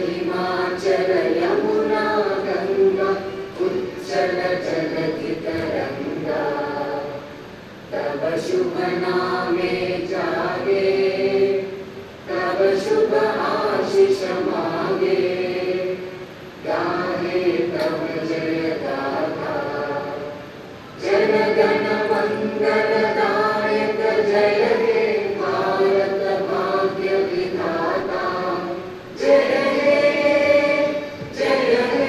हिमाचल यमुना गंगा उच्चल जलधि तरंगा तब शुभ नामे जागे तब शुभ आशीष मागे गाहे तब जय गाथा जन गण मंगलदायक जय हे भारत भाग्य विधाता जय हे जय हे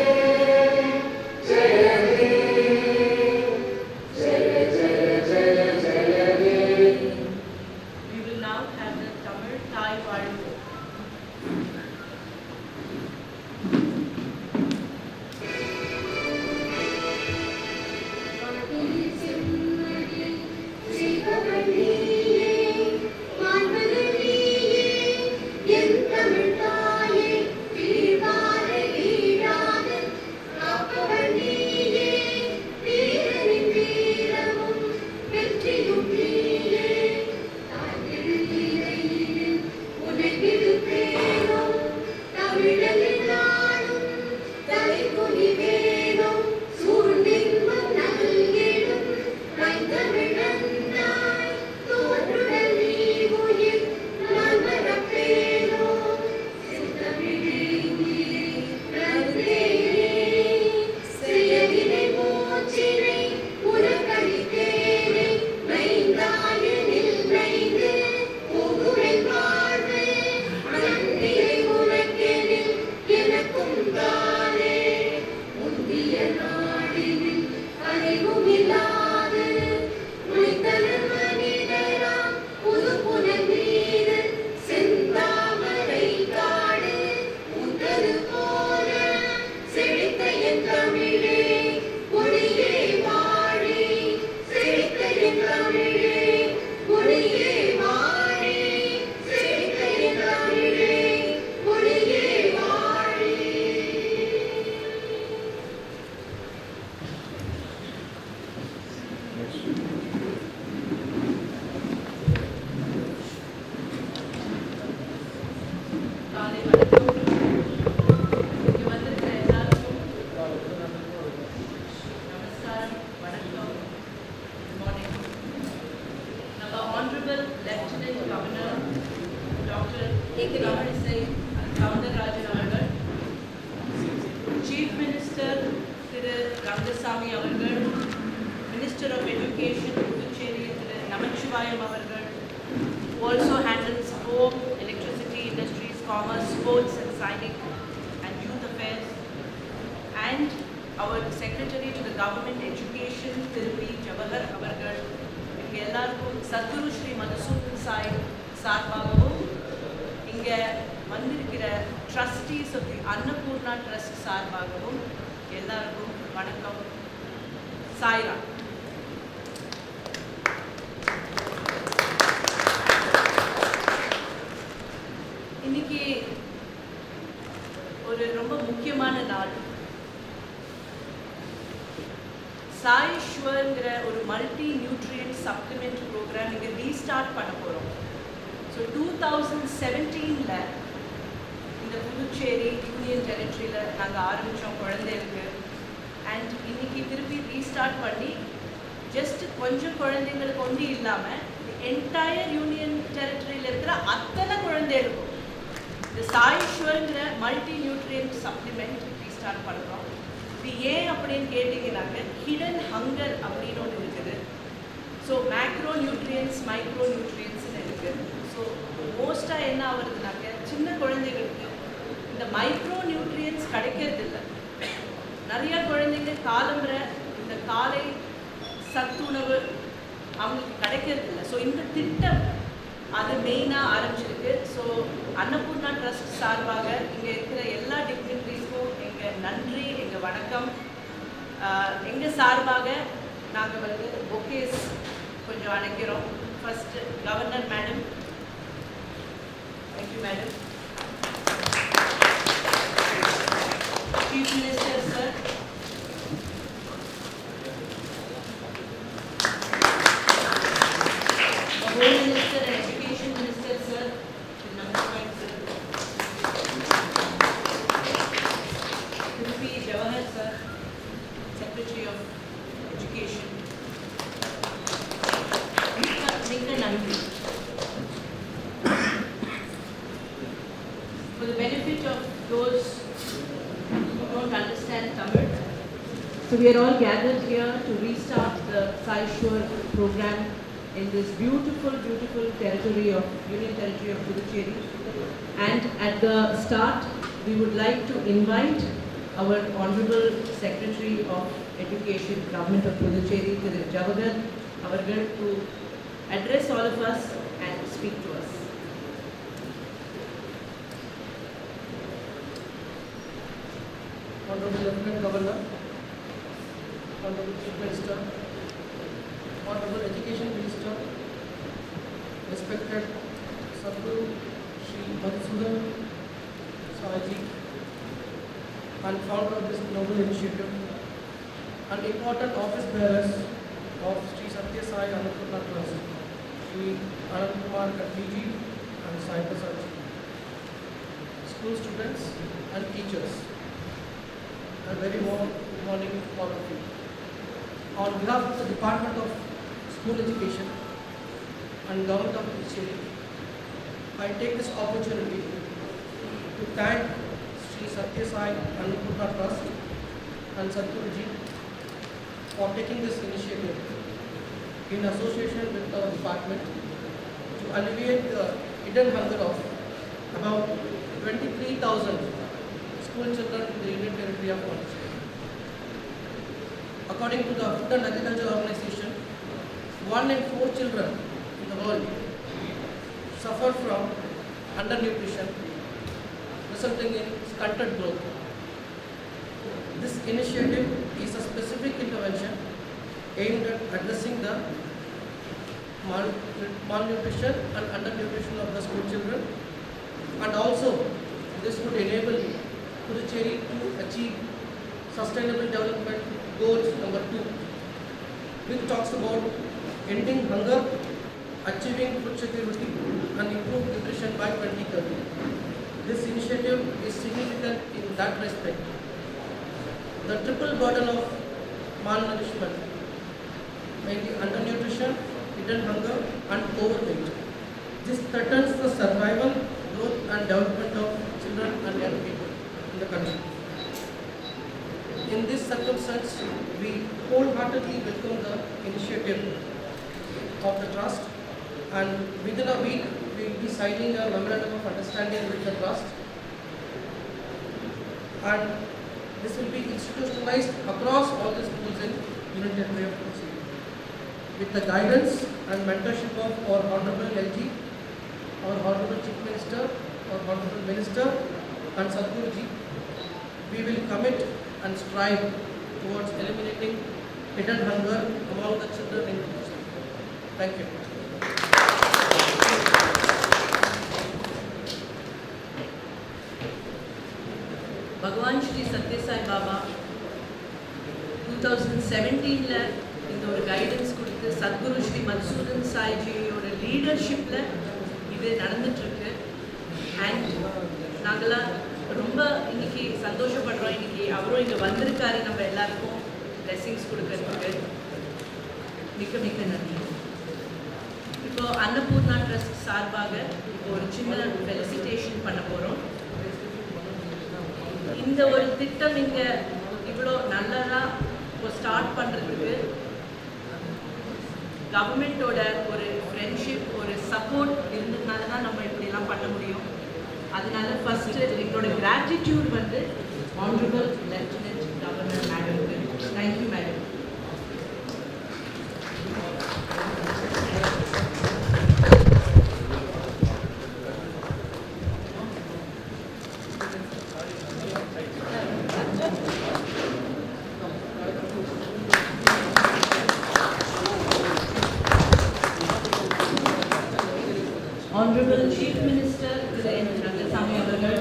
जय हे जय जय जय जय हे. We will now have the Tamil Thai வாழ்த்து. காலை வணக்கம். இங்கே வந்திருக்கிற எல்லாருக்கும் நமஸ்காரம், வணக்கம், குட் மார்னிங். நம்ம honourable lieutenant governor doctor Tamilisai Soundararajan அவர்கள், சீஃப் மினிஸ்டர் திரு ரங்கசாமி அவர்கள், மினிஸ்டர் ஆஃப் எஜுகேஷன் புதுச்சேரி திரு நமச்சிவாயம் அவர்கள், also handles home, electricity, industries, commerce, sports and science and youth affairs, and our secretary to the government education Thirupi Jawahar avargal. இங்க எல்லாருக்கும் சத்குரு ஸ்ரீ மதுசூதன் சாய் சார்பாகவும் இங்க வந்திருக்கிற trustees of the Annapurna trust சார்பாகவும் எல்லாருக்கும் வணக்கம். சாய்ராம். இன்னைக்கு ஒரு ரொம்ப முக்கியமான நாள். சாய் ஷுவர்ங்கிற ஒரு மல்டி நியூட்ரியன்ட் சப்ளிமெண்ட் ப்ரோக்ராம் இங்கே ரீஸ்டார்ட் பண்ண போகிறோம். ஸோ 2017 இந்த புதுச்சேரி யூனியன் டெரிட்டரியில் நாங்கள் ஆரம்பித்தோம் குழந்தைகளுக்கு. அண்ட் இன்னைக்கு திருப்பி ரீஸ்டார்ட் பண்ணி ஜஸ்ட் கொஞ்சம் குழந்தைங்களுக்கு ஒன்று இல்லாமல் என்டையர் யூனியன் டெரிட்டரியில் இருக்கிற அத்தனை குழந்தைகளுக்கும் இந்த சாய் ஷுவர்ங்கிற மல்டி நியூட்ரியன்ட் சப்ளிமெண்ட் ரீஸ்டார்ட் பண்ணுறோம். இது ஏன் அப்படின்னு கேட்டிங்கன்னாக்க ஹிடன் ஹங்கர் அப்படின்னு ஒன்று இருக்குது. ஸோ மேக்ரோ நியூட்ரியன்ஸ், மைக்ரோ நியூட்ரியன்ஸ்னு இருக்குது. ஸோ மோஸ்ட்டாக என்ன ஆகுறதுனாக்க சின்ன குழந்தைகளுக்கு இந்த மைக்ரோ நியூட்ரியன்ஸ் கிடைக்கிறதில்ல. நிறைய குழந்தைங்க காலம்புற இந்த காலை சத்துணவு அவங்களுக்கு கிடைக்கிறதில்ல. ஸோ இந்த திட்டம் அது மெயினாக ஆரம்பிச்சிருக்கு. ஸோ அன்னபூர்ணா ட்ரஸ்ட் சார்பாக இங்கே இருக்கிற எல்லா டிக்னிட்டரிஸ்க்கும் எங்கள் நன்றி, எங்கள் வணக்கம். எங்கள் சார்பாக நாங்கள் வந்து பொக்கேஸ் கொஞ்சம் அணைக்கிறோம். First governor madam. Thank you madam. Chief minister sir, Home Minister and Education Minister sir, Namaskar sir. those who don't understand Tamil. So we are all gathered here to restart the Sai Shwar program in this beautiful, beautiful territory of Union Territory of Puducherry. And at the start, we would like to invite our Honorable Secretary of Education, Government of Puducherry, Thiru Javagan Avargal, to address all of us and speak to us. Honorable Lieutenant Governor, Honorable Chief Minister, Honorable Education Minister, respected Sadhguru Shri Madhusudan Saji, and founder of this noble initiative, and important office bearers of Sri Satya Sai Annapurna Trust, Sri Anand Kumar Katiji and Sai Prasad ji, school students and teachers. A very warm good morning to all of you. On behalf of the Department of School Education and Government of Puducherry, I take this opportunity to thank Sri Satya Sai Annapurna Trust and Sadhguru ji for taking this initiative in association with our department to alleviate the hidden hunger of about 23,000 school children in the Union Territory of Puducherry. According to the Food and Agriculture Organization, 1 in 4 children in the world suffer from undernutrition, resulting in stunted growth. This initiative is a specific intervention aimed at addressing the malnutrition and undernutrition of the school children, and also this would enable Puducherry to achieve Sustainable Development Goals number 2, which talks about ending hunger, achieving food security and improved nutrition by 2030. This initiative is significant in that respect. The triple burden of malnourishment, mainly undernutrition, hidden hunger and overweight. This threatens the survival, growth and development of children and young people in the country. In this circumstance, we wholeheartedly welcome the initiative of the Trust, and within a week we will be signing a memorandum of understanding with the Trust, and this will be institutionalized across all the schools in Union Territory of Puducherry with the guidance and mentorship of our Honorable LG, our Honorable Chief Minister, our Honorable Minister and Sadhguru ji. We will commit and strive towards eliminating hidden hunger among the children in Puducherry. Thank you. Bhagwan Shri Satya Sai Baba 2017ல இந்த ஒரு guidance கொடுத்து சத்குரு ஸ்ரீ மதுசூதன் சாய்ஜியோட லீடர்ஷிப்பில் இது நடந்துட்டுருக்கு. And நாங்களாம் ரொம்ப இன்னைக்கு சந்தோஷப்படுறோம். இன்னைக்கு அவரும் இங்கே வந்திருக்காரு நம்ம எல்லாருக்கும் பிளெஸிங்ஸ் கொடுக்கறதுக்கு. மிக்க மிக்க நன்றி. இப்போ அன்னபூர்ணா ட்ரஸ்ட் சார்பாக இப்போ ஒரு சின்ன ஃபெலிசிட்டேஷன் பண்ண போகிறோம். இந்த ஒரு திட்டம் இங்கே இவ்வளோ நல்லதாக இப்போ ஸ்டார்ட் பண்ணுறதுக்கு கவர்மெண்ட்டோட ஒரு ஃப்ரெண்ட்ஷிப், ஒரு சப்போர்ட் இருந்ததுனால தான் நம்ம இப்படிலாம் பண்ண முடியும். அதனால ஃபஸ்ட்டு எங்களோட கிராட்டிடியூட் வந்து ஆனரபிள் லெஃப்டினன்ட் கவர்னர் மேடம்க்கு. Thank you madam. Honorable Chief Minister Thiru N. Rangasamy அவர்கள்,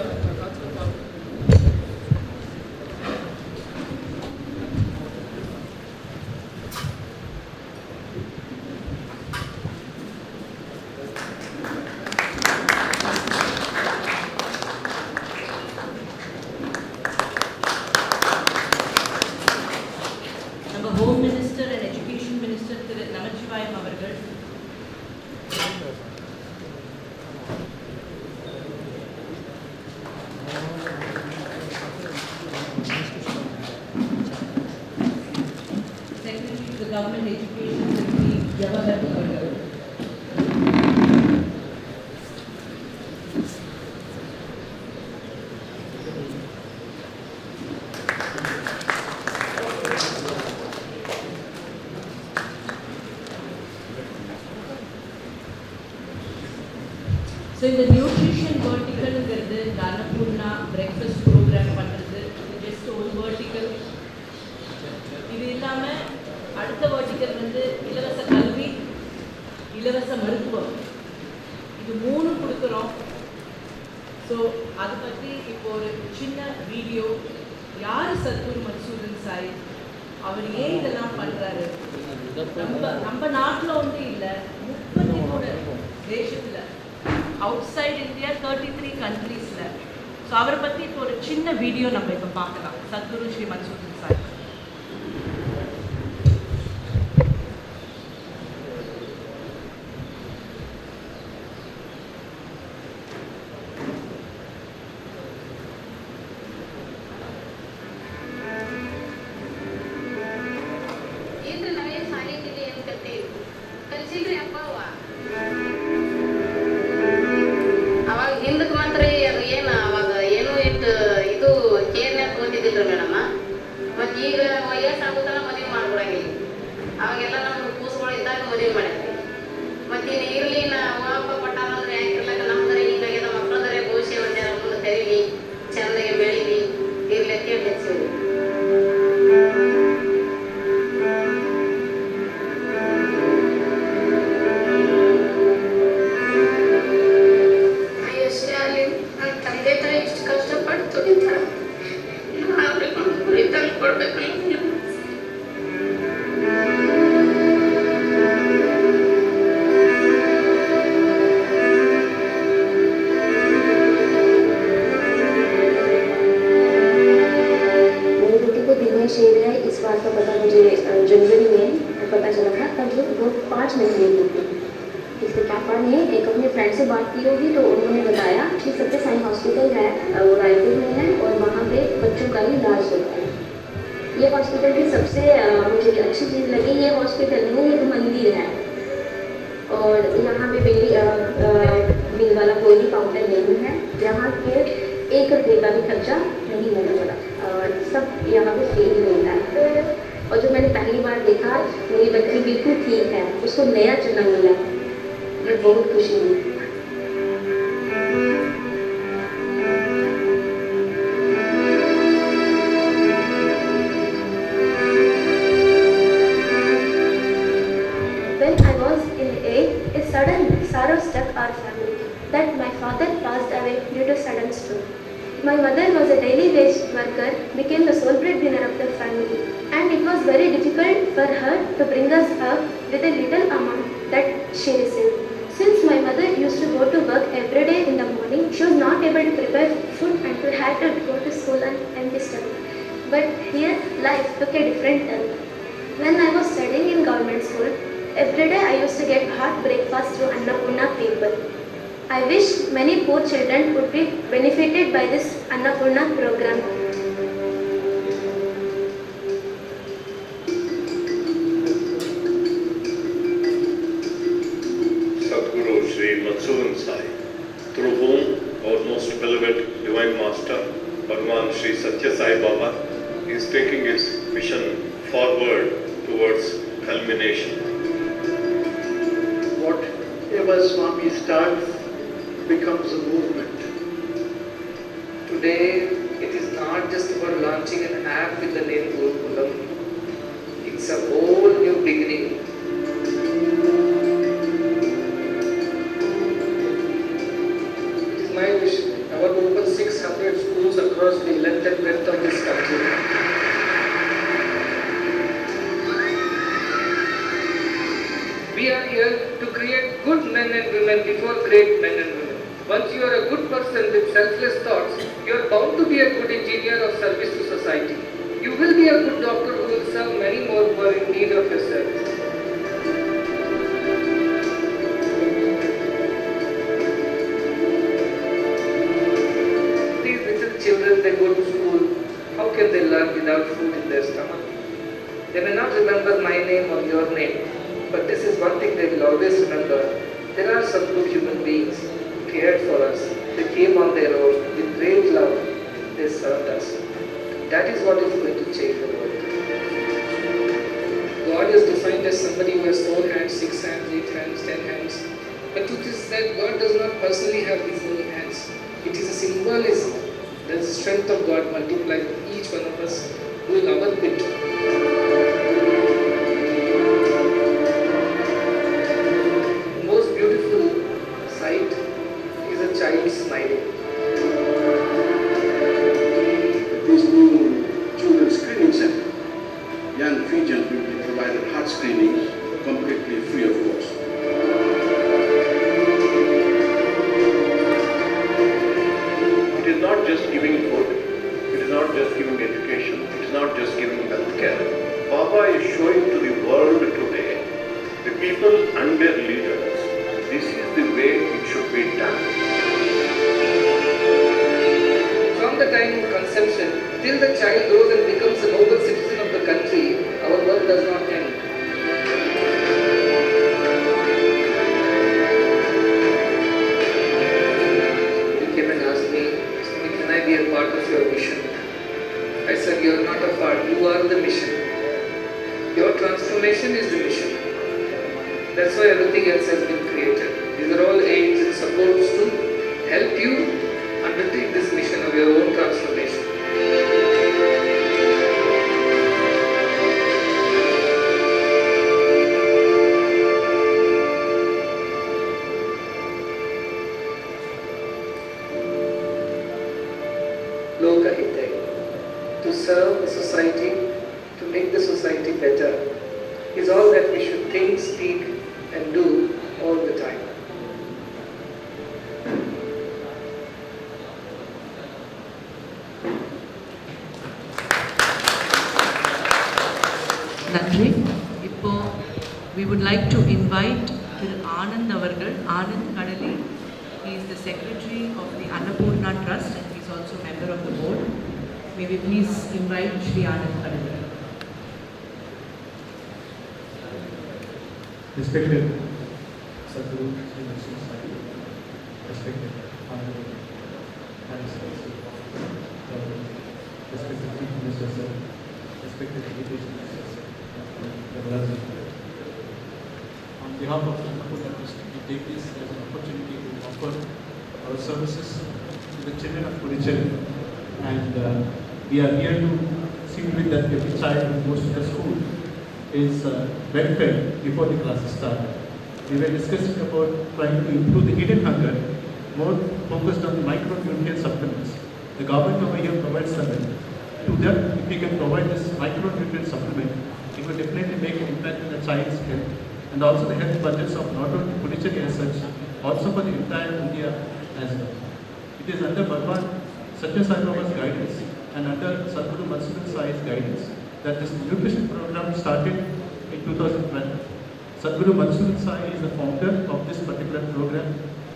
Government Education Secretary, Jawaharlal. So in the nutrition vertical, the Annapurna breakfast program பண்ணுறது just ஒரு vertical. இது இல்லாம அடுத்த vertical வந்து இலவச கல்வி, இலவச மருத்துவம். இது மூணு கொடுக்குறோம். ஸோ அதை பற்றி இப்போ ஒரு சின்ன வீடியோ. யார் சத்குரு மன்சூரன் சாய், அவர் ஏன் இதெல்லாம் பண்ணுறாரு? நம்ம நாட்டில் ஒன்று இல்லை, 33 தேசத்தில், outside India 33 countries-ல. ஸோ அவரை பற்றி இப்போ ஒரு சின்ன வீடியோ நம்ம இப்போ பார்க்கலாம். சத்குரு ஸ்ரீ மன்சூரன் சாய். जनवरी में पता चला था, तब वो 5 महीने की थी। इसके पापा ने एक अपने फ्रेंड से बात की होगी, तो उन्होंने बताया कि सत्य साई हॉस्पिटल है, वो रायपुर में है और वहाँ पे बच्चों का ही इलाज होता है। ये हॉस्पिटल की सबसे मुझे अच्छी चीज़ लगी, ये हॉस्पिटल में एक मंदिर है और यहाँ पे बिल वाला कोई भी काउंटर नहीं है। यहाँ के 1 रुपये का भी खर्चा नहीं होने वाला और सब यहाँ पे फ्री मिलता है। और जो मैंने पहली बार देखा, मेरी बच्ची बिल्कुल ठीक है, उसको नया चना मिला, मैं बहुत खुशी हुई। When I was in 8th, a sudden sorrow struck our family that my father passed away due to sudden stroke. My mother was a daily wage worker, became the sole breadwinner of the family, and it was very difficult for her to bring us up with a little amount that she received. Since my mother used to go to work every day in the morning, she was not able to prepare food and we had to go to school on empty stomach. But here, life took a different turn. When I was studying in government school, every day I used to get hot breakfast through Annapurna people. I wish many poor children would be benefited by this Annapurna program. Sadhguru Sri Mantsuran Sai, through whom our most beloved Divine Master, Bhagavan Sri Satya Sai Baba, is taking his mission forward towards culmination. Whatever Swami starts becomes a movement. Today, it is not just about launching an app with the name Gurukulam. It's a whole new beginning. It is my vision. I want to open 600 schools across the length and breadth of this country. We are here to create good men and women before great men and women. Once you are a good person with selfless thoughts, you are bound to be a good engineer of service to society. You will be a good doctor who will serve many more who are in need of your service. These little children, they go to school. How can they learn without food in their stomach? They may not remember my name or your name, but this is one thing they will always remember. There are some good human beings who cared for us. They came on their own with great love. They served us. That is what is going to change the world. God is defined as somebody who has 4 hands, 6 hands, 8 hands, 10 hands. But truth is that God does not personally have these many hands. It is a symbolism. There is the strength of God multiplied with each one of us doing our bit. The most beautiful sight is a child smiling. This new children's screening center, young Fijians will be provided heart screenings completely free of cost. It is not just giving food, it is not just giving education, it is not just giving healthcare. Baba is showing to the world today, the people and their leaders, this is the way it should be done. From the time of conception till the child grows and becomes a noble citizen of the country, our work does not end. You came and asked me, can I be a part of your mission? I said, you are not a part, you are the mission. Your transformation is the mission. That's why everything else has been created. These are all aims and supports to help you undertake this mission of your own transformation. Lokahitaya. To serve the society, to make the society better, is all that we should think, speak, and do all the time. நன்றி. இப்போ we would like to invite திரு ஆனந்த் அவர்கள். ஆனந்த் கடலி, he is the secretary of the Annapurna Trust and he is also member of the board. May we please invite Shri Anand Kadali. Respected Sadhguru Sri Matsuen Sai, respected Honorable Vice Chancellor, respected Chief Minister Sir, respected Education Minister Sir, on behalf of the Annapurna Trust, we take this as an opportunity to offer our services to the children of Puducherry, and we are here to see to it that every child who goes to the school is well fed before the classes start. We were discussing about trying to improve the hidden hunger, more focused on the micronutrient supplements. The government over here provides them. To that, if we can provide this micronutrient supplement, it will definitely make an impact on the child's health and also the health budgets of not only Puducherry as such, also for the entire India as well. It is under Bhagwan Satya Sai Baba's guidance and under Sadhguru Matsuen Sai's guidance that this nutrition program started in 2012. Sadhguru Matsuen Sai is the founder of this particular program,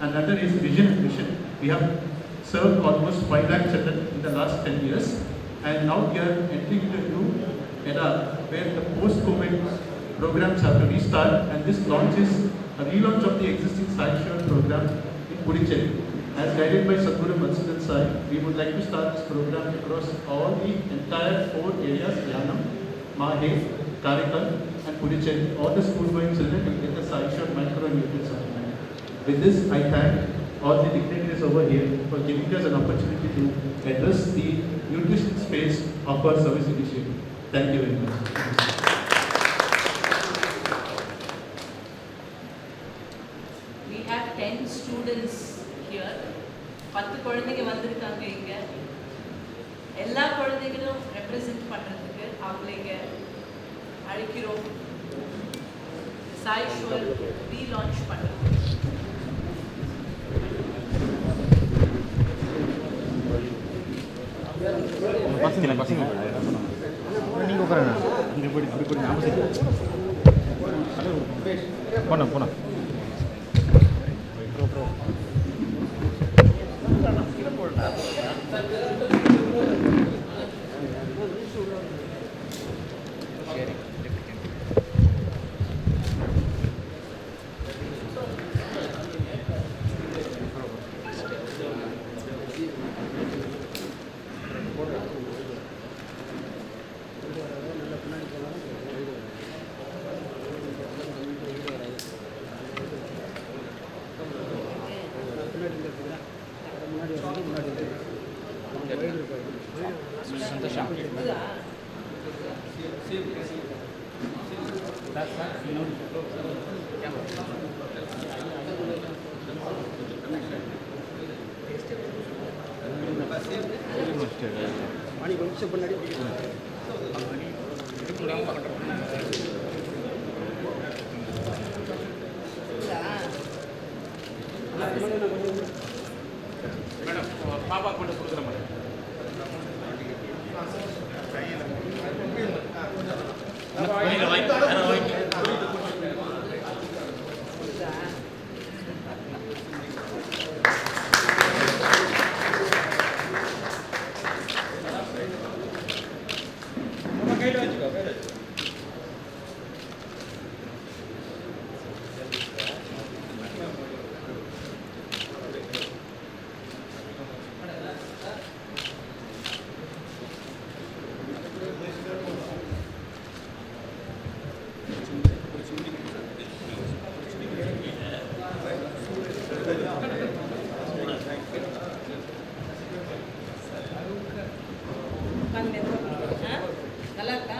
and under his vision and mission, we have served almost 5 lakh children in the last 10 years, and now we are entering into a new era where the post-COVID programs have to restart, and this launch is a relaunch of the existing Sai Shore program in Puducherry. As guided by Sadhguru Matsuen Sai, we would like to start this program across all the entire 4 areas, Yanam, Mahe, Karaikal and Puducherry. All the school-going children will get the Sai Shore micronutrient supplement. With this, I thank all the dignitaries over here for giving us an opportunity to address the nutrition space of our service initiative. Thank you very much. We have 10 students here. 10 குழந்தைங்க வந்திருக்காங்க இங்க. எல்லா குழந்தைகளும் represent பண்றதுக்கு அவங்களை இங்க அழைக்கிறோம். Sai sure relaunch பண்றோம். பசங்க நீங்கள் உட்காரண்ணா இங்கே போய் இப்படி போய் நாம சரி போனா சரி ಸಂತೋಷ மேடம் பாப்பா கொண்டு கொடுக்குற மாதிரி நல்லா இருக்கா?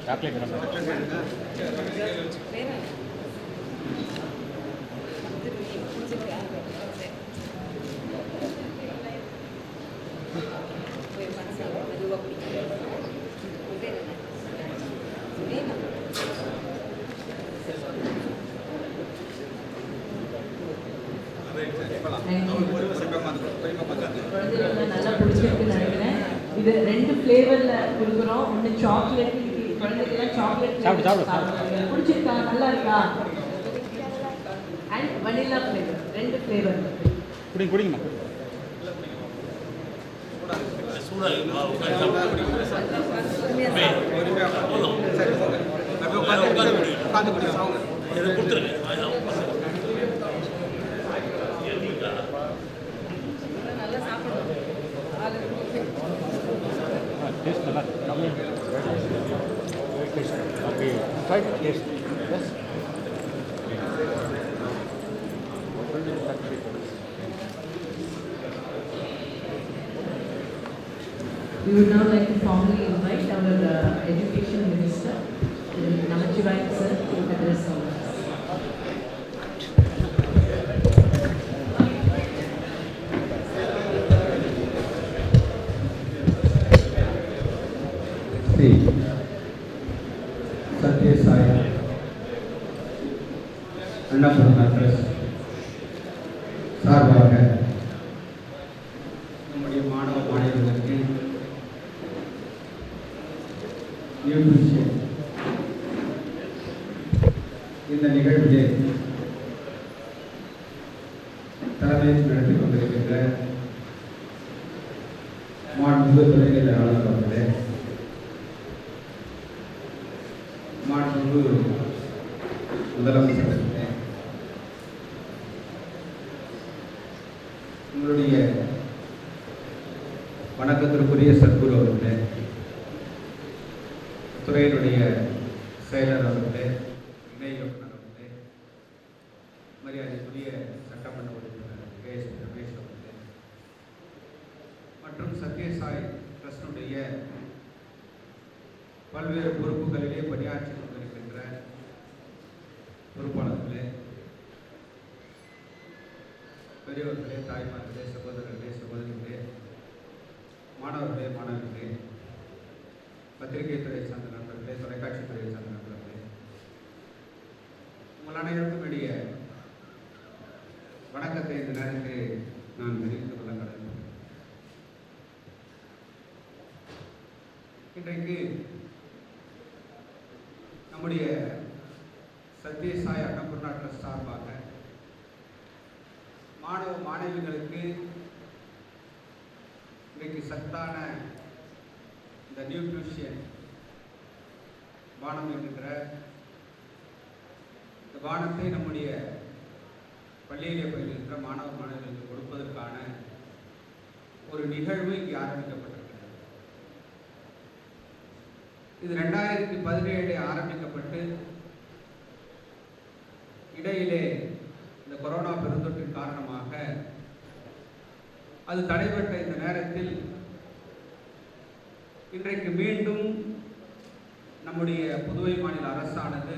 சாக்லேட் நல்லா பிடிச்சிருக்குன்னு நினைக்கிறேன். இது 2 ஃப்ளேவர்ல கொடுக்குறோம். ஒன்று சாக்லேட், குழந்தைகள்லாம் சாக்லேட் சாப்பிடு. பிடிச்சிருக்கா? நல்லா இருக்கா? And vanilla flavour, 2 flavour. குடிங்கம்மா. நல்லா சாப்பிடணும். டேஸ்ட் நல்லா இருக்கு. Okay try taste yes We would now like to formally invite our Education Minister, Namachivai sir, to address all of us. Satya Sai Annapurna Trust சார்பாக நம்முடைய மாணவ மாணவிகளுக்கு நியூட்ரிஷன் இந்த நிகழ்விலே தலைமை நடத்தி கொண்டிருக்கின்ற மாண்புமிகு துணைநிலை ஆளுநர் அவர்களே, மாண்புமிகு முதலமைச்சர் அவர்களே, உங்களுடைய வணக்கத்திற்குரிய சத்குரு அவர்களே, துறையினுடைய செயலர் அவர்களே, இணை இயக்குனர் அவர்களே, மரியாதைக்குரிய சட்டமன்ற உறுப்பினர் KS ரமேஷ் அவர்களே, மற்றும் சத்யசாய் ட்ரஸ்டுடைய பல்வேறு பொறுப்புகளிலே பணியாற்றி கொண்டிருக்கின்ற பொறுப்பாளர்களே, பெரியவர்களே, தாய்மார்களே, சகோதரர்களே, சகோதரிகளே, மாணவர்களே, மாணவிகளே, பத்திரிகை துறையை சார்ந்த நண்பர்களே, தொலைக்காட்சி துறையை சார்ந்த நண்பர்களே, உங்கள் அனைவருக்கும் இடையே வணக்கத்தை இந்த நேரத்தில் நான் தெரிவித்துக் கொள்ள கடமைப்பட்டேன். இன்றைக்கு நம்முடைய சத்யசாய் அன்னபூர்ணா ட்ரஸ்ட் சார்பாக மாணவ மாணவிகளுக்கு இன்றைக்கு சத்தான இந்த நியூட்ரிஷன் பானம் என்கின்ற இந்த பானத்தை நம்முடைய பள்ளியிலே பயிலுகின்ற மாணவ மாணவிகளுக்கு கொடுப்பதற்கான ஒரு நிகழ்வு இங்கே ஆரம்பிக்கப்பட்டிருக்கிறது. இது 2017 ஆரம்பிக்கப்பட்டு இடையிலே இந்த கொரோனா பெருந்தொற்றின் காரணமாக அது தடைபட்ட இந்த நேரத்தில் இன்றைக்கு மீண்டும் நம்முடைய புதுவை மாநில அரசானது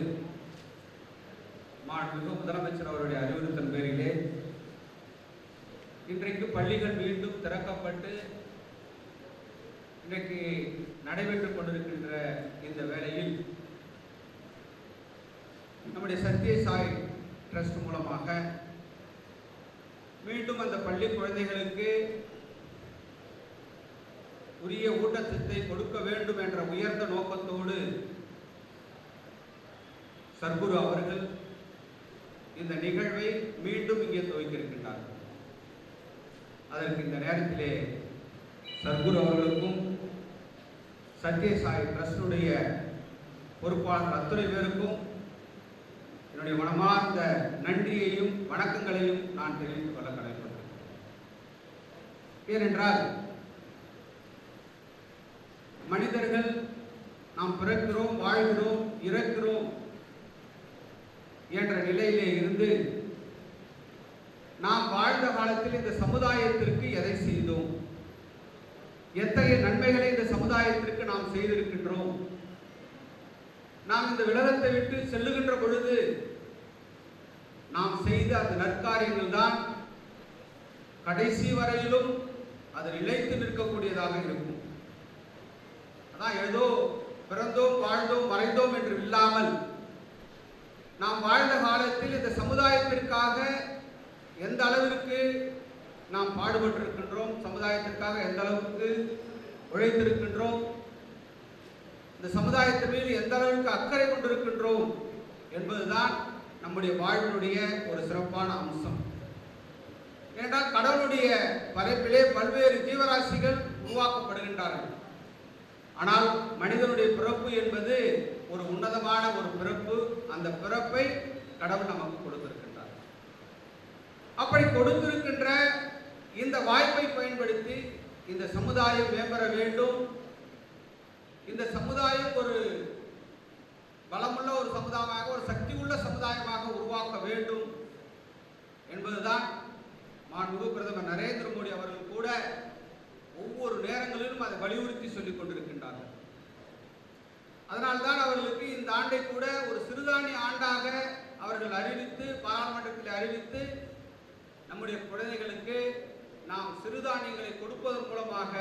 மாண்புமிகு முதலமைச்சர் அவருடைய அறிவுறுத்தல் பேரிலே இன்றைக்கு பள்ளிகள் மீண்டும் திறக்கப்பட்டு இன்றைக்கு நடைபெற்றுக் கொண்டிருக்கின்ற இந்த வேளையில் நம்முடைய சத்ய சாய் ட்ரஸ்ட் மூலமாக மீண்டும் அந்த பள்ளி குழந்தைகளுக்கு உரிய ஊட்டச்சத்தை கொடுக்க வேண்டும் என்ற உயர்ந்த நோக்கத்தோடு சர்க்குரு அவர்கள் இந்த நிகழ்வை மீண்டும் இங்கே துவக்கியிருக்கின்றார்கள். அதற்கு இந்த நேரத்திலே சர்க்குரு அவர்களுக்கும் சத்ய சாய் ட்ரஸ்டுடைய பொறுப்பாளர் அத்துறை பேருக்கும் என்னுடைய மனமார்ந்த நன்றியையும் வணக்கங்களையும் நான் தெரிவித்துக் கொள்ள கடமைப்பட்டேன். ஏனென்றால் மனிதர்கள் நாம் பிறக்கிறோம், வாழ்கிறோம், இறக்கிறோம் என்ற நிலையிலே இருந்து நாம் வாழ்ந்த காலத்தில் இந்த சமுதாயத்திற்கு எதை செய்தோம், எத்தகைய நன்மைகளை இந்த சமுதாயத்திற்கு நாம் செய்திருக்கின்றோம், நாம் இந்த உலகத்தை விட்டு செல்லுகின்ற பொழுது நாம் செய்த அந்த நற்காரியங்கள் தான் கடைசி வரையிலும் அது நிலைத்து நிற்கக்கூடியதாக இருக்கும். அதான் ஏதோ பிறந்தோம், வாழ்ந்தோம், மறைந்தோம் என்று இல்லாமல் நாம் வாழ்ந்த காலத்தில் இந்த சமுதாயத்திற்காக எந்த அளவிற்கு நாம் பாடுபட்டிருக்கின்றோம், சமுதாயத்திற்காக எந்த அளவுக்கு உழைத்திருக்கின்றோம், இந்த சமுதாயத்தின் மீது எந்த அளவுக்கு அக்கறை கொண்டிருக்கின்றோம் என்பதுதான் நம்முடைய வாழ்வினுடைய ஒரு சிறப்பான அம்சம். ஏனென்றால் கடவுளுடைய படைப்பிலே பல்வேறு ஜீவராசிகள் உருவாக்கப்படுகின்றார்கள். ஆனால் மனிதனுடைய பிறப்பு என்பது ஒரு உன்னதமான ஒரு பிறப்பு. அந்த பிறப்பை கடவுள் நமக்கு கொடுத்திருக்கின்றார். அப்படி கொடுத்திருக்கின்ற இந்த வாய்ப்பை பயன்படுத்தி இந்த சமுதாயம் மேம்பட வேண்டும், இந்த சமுதாயம் ஒரு பலமுள்ள ஒரு சமுதாயமாக, ஒரு சக்தி உள்ள சமுதாயமாக உருவாக்க வேண்டும் என்பதுதான் மாண்புமிகு பிரதமர் நரேந்திர மோடி அவர்கள் கூட ஒவ்வொரு நேரங்களிலும் அதை வலியுறுத்தி சொல்லிக் கொண்டிருக்கின்றார்கள். அதனால்தான் அவர்களுக்கு இந்த ஆண்டை கூட ஒரு சிறுதானிய ஆண்டாக அவர்கள் அறிவித்து, பாராளுமன்றத்தில் அறிவித்து, நம்முடைய குழந்தைகளுக்கு நாம் சிறுதானியங்களை கொடுப்பதன் மூலமாக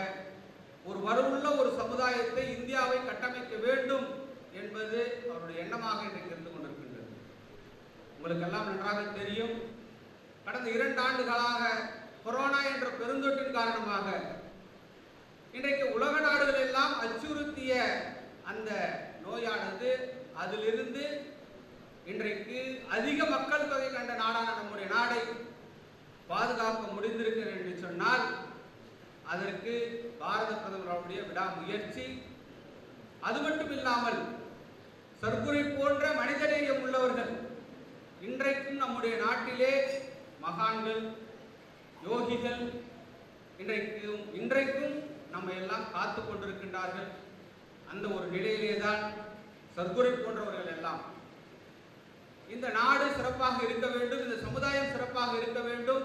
ஒரு வலுவுள்ள ஒரு சமுதாயத்தை, இந்தியாவை கட்டமைக்க வேண்டும் என்பது அவருடைய எண்ணமாக இன்றைக்கு இருந்து கொண்டிருக்கின்றது. உங்களுக்கெல்லாம் நன்றாக தெரியும், கடந்த 2 ஆண்டுகளாக கொரோனா என்ற பெருந்தொற்றின் காரணமாக இன்றைக்கு உலக நாடுகள் எல்லாம் அச்சுறுத்திய அந்த நோயானது அதிலிருந்து இன்றைக்கு அதிக மக்கள் தொகை கண்ட நாடான நம்முடைய நாடை பாதுகாக்க முடிந்திருக்கிறது என்று சொன்னால் அதற்கு பாரத பிரதமருடைய விடாமுயற்சி, அது மட்டும் இல்லாமல் சர்க்குரை போன்ற மனிதநேயம் உள்ளவர்கள் இன்றைக்கும் நம்முடைய நாட்டிலே மகான்கள், யோகிகள் இன்றைக்கும் நம்ம எல்லாம் காத்து கொண்டிருக்கின்றார்கள். அந்த ஒரு நிலையிலே தான் சர்க்குரை போன்றவர்கள் எல்லாம் இந்த நாடு சிறப்பாக இருக்க வேண்டும், இந்த சமுதாயம் சிறப்பாக இருக்க வேண்டும்,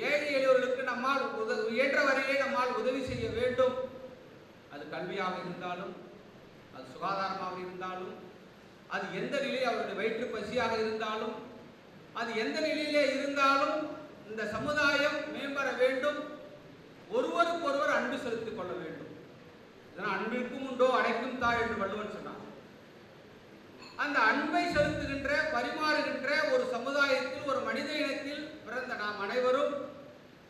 ஏழை எளியவர்களுக்கு நம்மால் இயன்ற வரையிலே நம்மால் உதவி செய்ய வேண்டும். அது கல்வியாக இருந்தாலும், அது சுகாதாரமாக இருந்தாலும், அது எந்த நிலையில் அவருடைய வயிற்று பசியாக இருந்தாலும், அது எந்த நிலையிலே இருந்தாலும் இந்த சமுதாயம் மேம்பட வேண்டும். ஒருவருக்கொருவர் அன்பு செலுத்திக் கொள்ள வேண்டும். இதனால் அன்பிற்கும் உண்டோ அடைக்கும் தாய் என்று வள்ளுவன் சொன்னார். அந்த அன்பை செலுத்துகின்ற, பரிமாறுகின்ற ஒரு சமுதாயத்தில், ஒரு மனித இனத்தில் பிறந்த நாம் அனைவரும்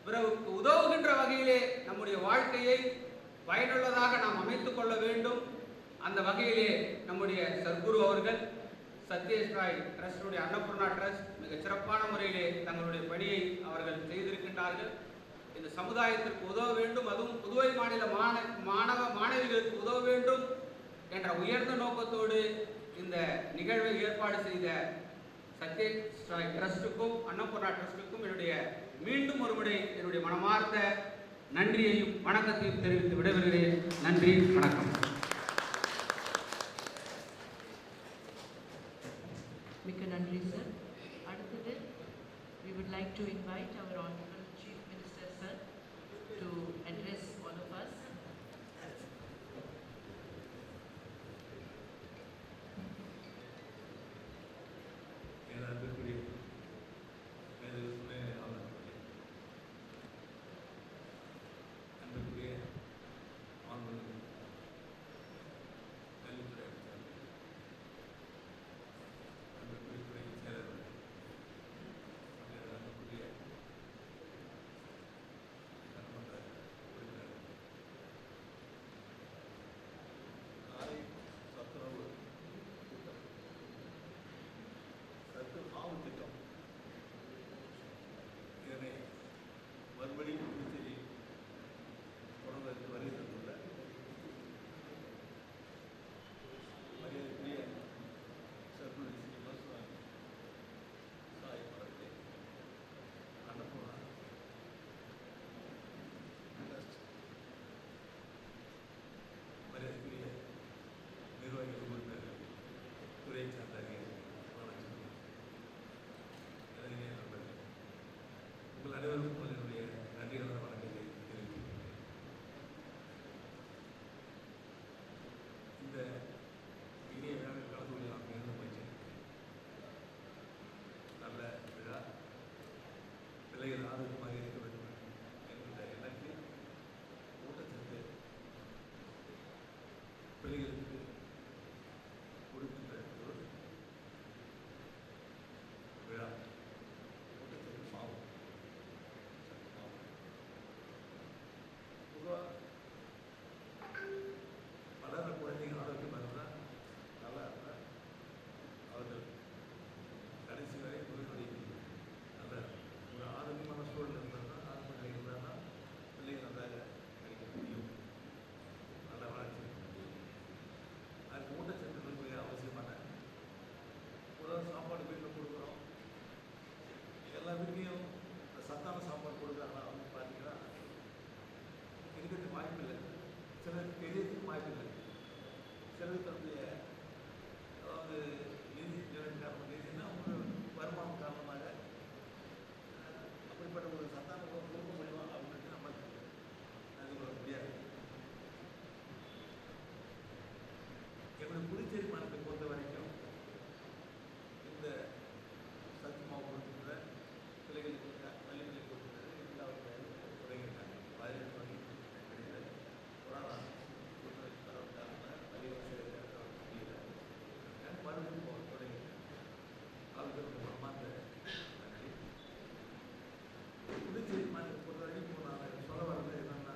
பிறருக்கு உதவுகின்ற வகையிலே நம்முடைய வாழ்க்கையை பயனுள்ளதாக நாம் அமைத்துக் கொள்ள வேண்டும். அந்த வகையிலே நம்முடைய சர்க்குரு அவர்கள் சத்ய சாய் ட்ரஸ்டுடைய அன்னபூர்ணா ட்ரஸ்ட் மிக சிறப்பான முறையிலே தங்களுடைய பணியை அவர்கள் செய்திருக்கின்றார்கள். இந்த சமுதாயத்திற்கு உதவ வேண்டும், அதுவும் புதுவை மாநில மாணவ மாணவிகளுக்கு உதவ வேண்டும் என்ற உயர்ந்த நோக்கத்தோடு இந்த நிகழ்வை ஏற்பாடு செய்த சத்ய சாய் ட்ரஸ்டுக்கும் அன்னபூர்ணா ட்ரஸ்டுக்கும் என்னுடைய மீண்டும் ஒருமுறை என்னுடைய மனமார்ந்த நன்றியையும் வணக்கத்தையும் தெரிவித்து விடைபெறுகிறேன். நன்றி, வணக்கம். மிக்க நன்றி சார். அடுத்தது we would like to invite our honorable Chief Minister sir சிலருக்கு தெரியறதுக்கு வாய்ப்பு இல்லை. சிலருக்கு தன்னுடைய அதாவது நிதி நிதினா அவங்க வருமானம் காரணமாக அப்படிப்பட்ட ஒரு சத்தான கொடுக்க முடியுமா அப்படின்னு நம்ம அது முடியாது. என்னுடைய புதுச்சேரி மாநிலத்தை பொறுத்த வரைக்கும் இந்த சத்து மாவு கொடுத்துருந்த பிள்ளைகளுக்கு பள்ளிகளை கொடுத்துருந்தது எல்லாரும் தொடங்கியிருக்காங்க. 17 மணி கிடையாது கொரோனா பள்ளி முடியல மறுபடியும் தொடங்கியிருக்காங்க. அவர்களுக்கு மனமார்ந்த நன்றி. புதுச்சேரி மாநிலத்தை பொறுத்த வரைக்கும் நான் சொல்ல வர்றது என்னன்னா,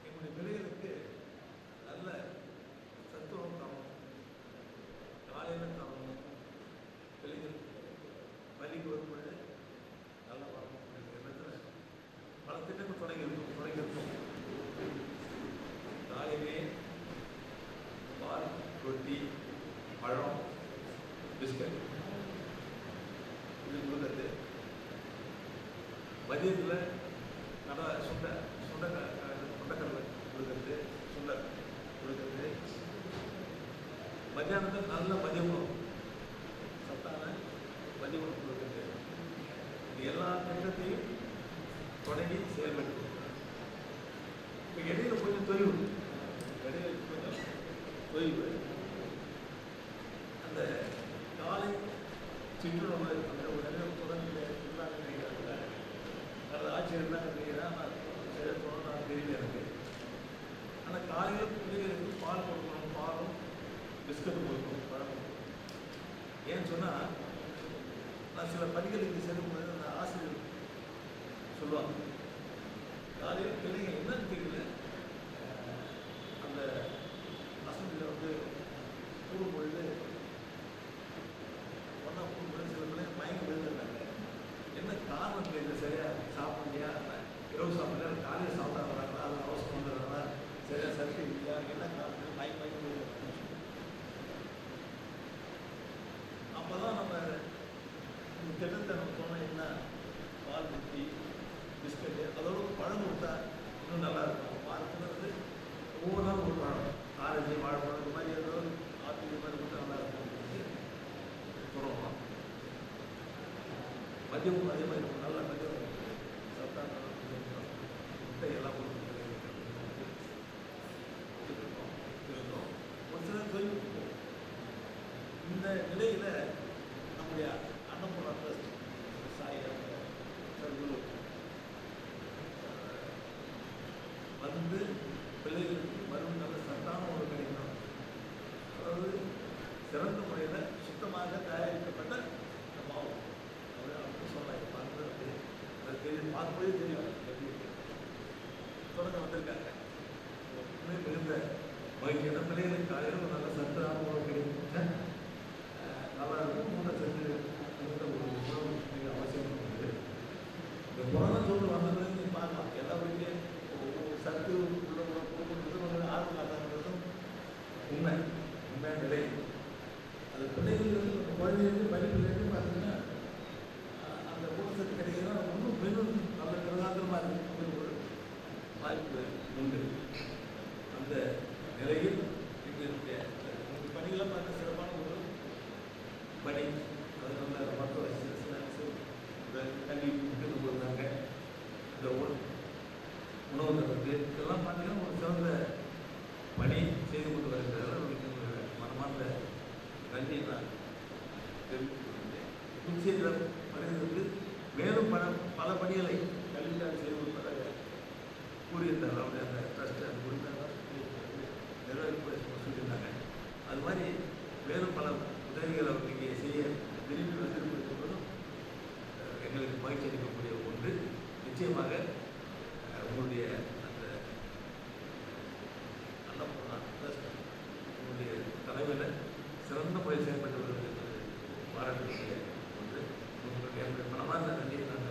எங்களுடைய பிள்ளைகளுக்கு நல்ல சத்துவம் தரணும், காலையில் தரணும், பிள்ளைகள் பள்ளிக்கு வரும்பொழுது நல்லா வரணும் அப்படிங்கிற எண்ணத்தில் பல திட்டங்கள் தொடங்கியிருக்கோம். காலையிலே பால், ரொட்டி, பழம், பிஸ்கட் இது கொடுக்கறது. மதியத்தில் நல்லா சுண்டக்கடலை கொடுக்கறது, சுண்டல் கொடுக்கறது. மத்தியானத்தில் நல்ல மதிய உணவு, சத்தான மதிய உணவு கொடுக்கறது. இது எல்லா திட்டத்தையும் தொடங்கி செயல்படுத்தும். இப்போ இடையில கொஞ்சம் தொய்வு, அந்த காலை சிற்றுணவு அந்த உடனே தொடர்ந்து சுற்றுலா நினைக்கிறாங்க. அது ஆட்சியர் தான் நினைக்கிறேன். நான் தெரியல எனக்கு. ஆனால் காலையில் பிள்ளைகளுக்கு பால் கொடுக்கணும், பாலும் பிஸ்கட் கொடுக்கணும், பழம். ஏன்னு சொன்னால் நான் சில பணிகளுக்கு செல்லும்போது அந்த ஆசிரியர் சொல்லுவாங்க, காலையில் பிள்ளைங்க என்னன்னு தெரியல, அந்த அசம்பிளியில் வந்து கூடும்பொழுது ஒன்றா கூடும்பொழுது சில பிள்ளைங்க மயங்கி விழுந்துருந்தாங்க. என்ன காரணம் தெரியல, சரியாக சாப்பிட்லையா, இரவு சாப்பிட்லையா, காலையில் சாப்பிட்டா வராங்களா, அது அவசரம் வந்துடுறாங்களா, சரியாக சர்க்கை இல்லையா, என்ன காரணம் மயங்கி விழுந்துருக்காங்க. அப்போ தான் நம்ம இந்த திட்டத்தை நம்ம சொன்னால் என்ன, பால் ரொட்டி, பிஸ்கட்டு, அதோட பழம் கொடுத்தா இன்னும் நல்லா இருக்கும். வாரத்தில் வந்து ஒவ்வொரு நாளும் ஒரு பழம், ஆரஞ்சு, வாழைப்பழம், இந்த மாதிரி ஏதாவது ஆப்பிள் இது மாதிரி கொடுத்தா நல்லா இருக்கும் அப்படின்னு சொல்லுவோம். மதியமும் அதே மாதிரி இருக்கும், நல்லா மதியம் சத்தான முட்டை எல்லாம் கொடுத்து இருக்கோம். ஒரு சில தொழில் இந்த நிலையில் நம்முடைய அன்னபூர்ணா ட்ரஸ்ட் சாய் வந்து பிள்ளைகளுக்கு மறுபடியும் நல்ல சத்தான ஒரு கிடைக்கணும். அதாவது சிறந்த முறையில் சுத்தமாக தயாரிக்கப்பட்ட மாவு அப்படின்னு சொன்னாங்க. பார்த்து அது தெரியும், பார்க்கும்போதே தெரியும் எப்படி தொடங்க வந்திருக்காங்க. மிகுந்த மகிழ்ச்சியான பிள்ளைகளுக்கு காலையில் நல்ல சத்தான உணவு கிடைக்கும், நல்லா இருக்கும். ஊட்டச்சத்து மிகுந்த ஒரு உணவு மிக அவசியம் இருக்குது. இந்த கொரோனா தொற்று வந்ததுலேருந்து நீங்கள் பார்க்கலாம், எல்லா வீட்லேயும் சத்து உள்ள உணவு ஆர்வம் காட்டாங்கிறதும் உண்மையான நிலை. அது பிள்ளைகள் குழந்தைகளுக்கு படிப்புலேருந்து பார்த்தீங்கன்னா அந்த ஊட்டச்சத்து கிடைக்கிறதா இன்னும் பெரும் நல்ல பிரதானமாக இருக்கிற ஒரு வாய்ப்பு உண்டு. அந்த நிலையில் எங்களுடைய பணிகளாக பார்த்த சிறப்பான ஒரு பணி. அது நல்ல மருத்துவ கல்வி கொண்டு போகிறாங்க. இந்த உணவு தரத்து இதெல்லாம் பார்த்தீங்கன்னா ஒரு சிறந்த பணி செய்து கொண்டு வருகிறார்கள். மனமார்ந்த நன்றியை நான் தெரிவித்துக்கொள்கிறேன். புதுச்சேரியில் வருகிறது மேலும் பல பணிகளை கல்விக்காக செய்து கொடுப்பதாக கூறியிருந்தார். அவருடைய அந்த ட்ரஸ்ட் அது கொடுத்தாங்க நிறைவேற்ற சொல்லியிருந்தாங்க. அது மாதிரி வேறும் பல உதவிகள் அவர் இங்கே செய்ய விரும்பி வந்திருப்பதும் எங்களுக்கு மகிழ்ச்சி அளிக்கக்கூடிய ஒன்று. நிச்சயமாக உங்களுடைய அந்த அன்னபூர்ணா ட்ரஸ்ட் உங்களுடைய தலைமையில் சிறந்த முறையில் செயல்பட்டு வருவது பாராட்டக்கூடிய ஒன்று. உங்களுடைய மனமார்ந்த நன்றியை நான்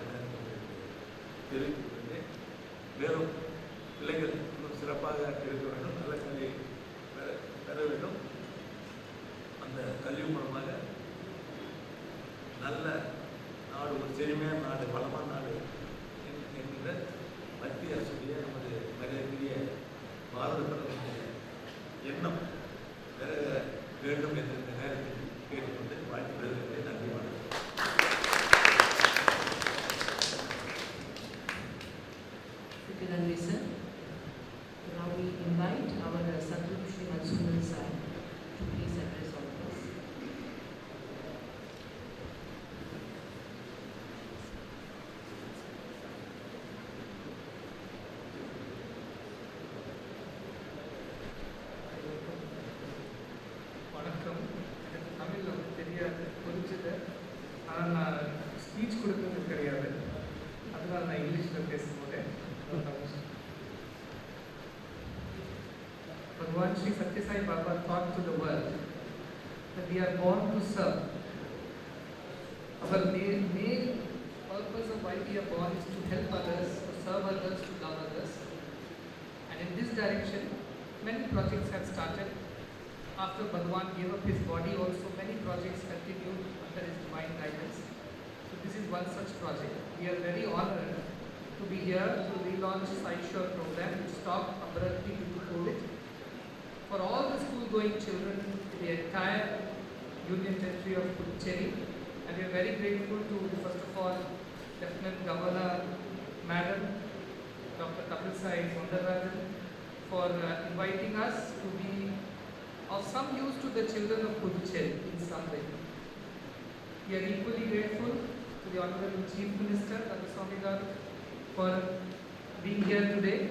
தெரிவித்துக் கொள்கிறேன். மேலும் பிள்ளைகள் இன்னும் சிறப்பாக இருக்க வேண்டும், நல்ல கல்வியை பெற வேண்டும். அந்த கல்வி மூலமாக நல்ல நாடு, ஒரு செழுமையான நாடு, வளமான நாடு என்கிற மத்திய அரசுடைய நமது Sri Sathya Sai Baba taught to the world that we are born to serve. Our main purpose of why we are born is to help others, to serve others, to love others. And in this direction, many projects have started. After Bhagwan gave up his body, also many projects continued under his divine guidance. So this is one such project. We are very honored to be here to relaunch Sai Sure program, which stopped abruptly due to COVID. For all the school-going children, the entire Union Territory of Puducherry, and we are very grateful to, first of all, Lieutenant Governor Madam Dr. Kapil Sai Soundararajan for inviting us to be of some use to the children of Puducherry in some way. We are equally grateful to the Honorable Chief Minister, Dr. Swamy for being here today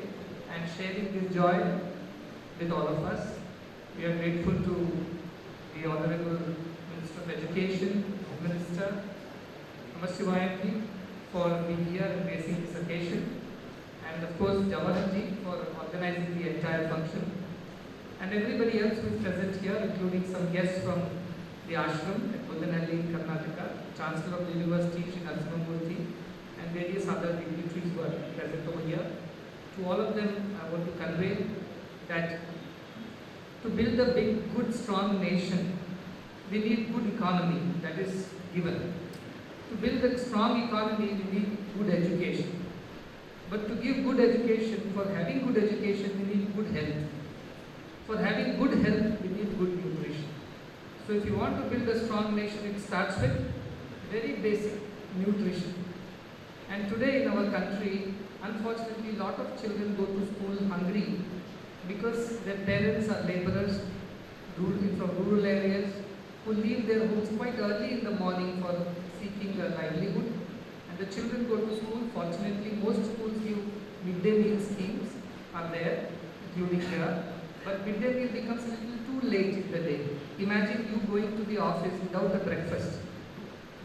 and sharing this joy with all of us. We are grateful to the Honorable Minister of Education, Minister Namasivayanji for being here and gracing this occasion, and of course Jawaharji for organizing the entire function, and everybody else who is present here, including some guests from the ashram at Kodanhalli, Karnataka, Chancellor of the University, Shri Narasimhamurthy, and various other dignitaries who are present over here. To all of them, I want to convey that to build a big, good, strong nation, we need good economy, that is given. To build a strong economy, we need good education. But to give good education, for having good education, we need good health. For having good health, we need good nutrition. So if you want to build a strong nation, it starts with very basic nutrition. And today in our country, unfortunately, a lot of children go to school hungry because their parents are laborers from rural areas who leave their homes quite early in the morning for seeking a livelihood. And the children go to school. Fortunately, most schools give midday meal schemes are there, including here. But midday meal becomes a little too late in the day. Imagine you going to the office without a breakfast.